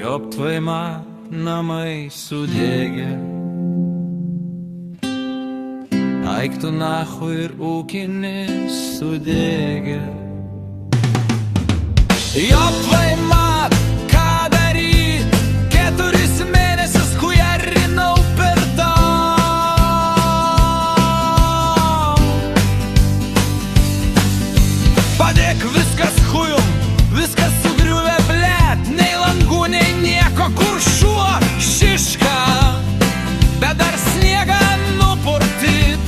Job tvai namai sudegė. Eik tu nachui ir ūkinis sudegė. Job tvai ką daryt, 4 mėnesius hujarinau per padėk viskas hujum, viskas sugriuvę, blet, nei langų, nei nieko, kur šuo šiška, bet dar sniegą nupurtyt.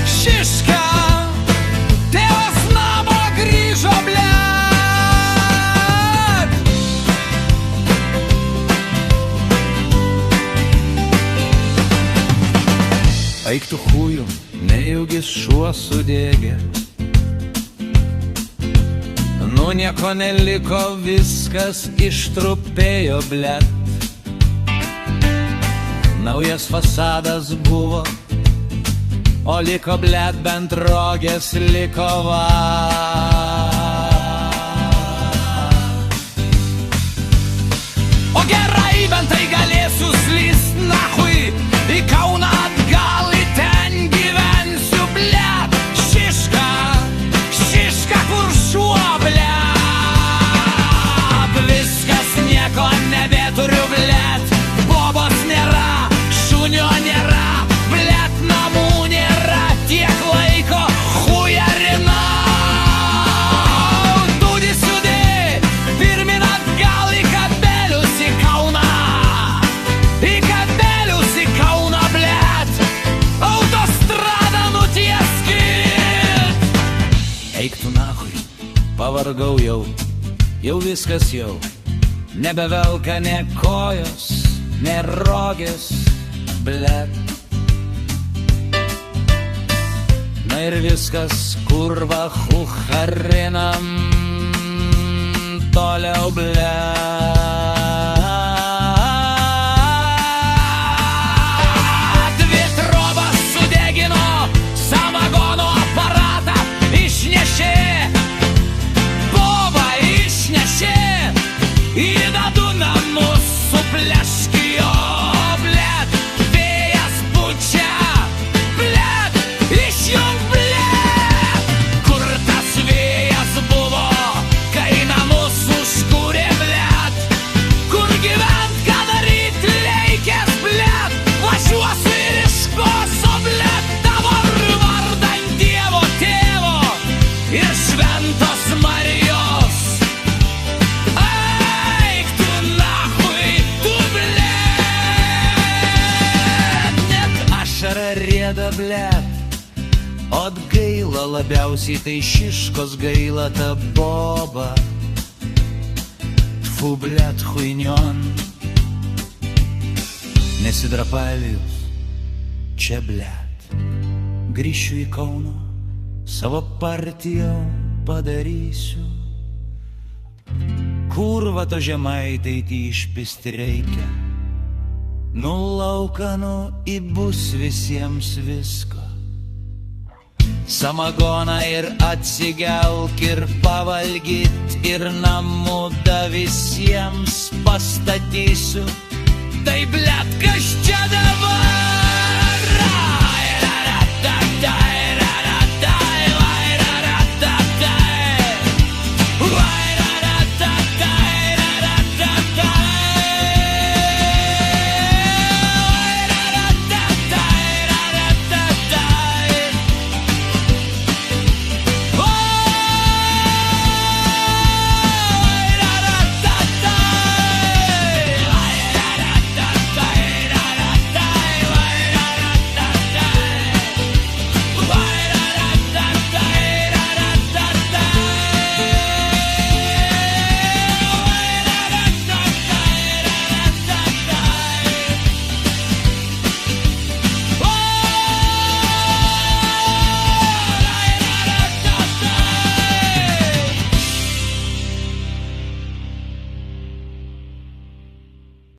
Šiška, tėvas namo grįžo, blet. Eik tu hujum, nejaugis šuo sudegė. Nu nieko neliko, viskas ištrupėjo, blet. Naujas fasadas buvo, o liko, blet, bent rogės liko, va. O gerai, bent tai galėsiu slyst nachui į Kauną atgal, į ten gyvensiu, blet. Šiška, šiška, kur šuo, blet. Nebeturiu, blet, bobos nėra, šunio nėra, blet, namų nėra, tiek laiko hujarinau. Dūdi sudė, pirmin atgal į Kabelius, į Kauną. Į Kabelius, į Kauną, blet, autostradą nutieskit. Eik tu nachui, pavargau jau viskas jau. Nebevelka ne kojos, ne rogės, blet. Na ir viskas, kurva, hujarinam toliau, blet. Vitrobas sudegino, samagono aparatą išnešė, bobą išnešė. Įdadu namus supleškijo, blet, vėjas pučia, blet, išjung, blet. Kur tas vėjas buvo, kai namus užkūrė, blet. Kur gyvent, ką daryt, leikės, blet. Važiuosiu ir iškosiu, blet, tavo vardan Dievo tėvo ir šventos Marijos. Rieda, blet, od gaila labiausiai, tai šiškos gaila, ta boba. Tfu, blet, huinion. Nesidrapalijus, čia, blet, grįšiu į Kauną, savo partiją padarysiu. Kurva to žemaitai išpisti reikia. Nu laukanu įbus visiems visko. Samagoną ir atsigelk ir pavalgyt, ir namų da visiems pastatysiu. Tai blet, kas čia dabar?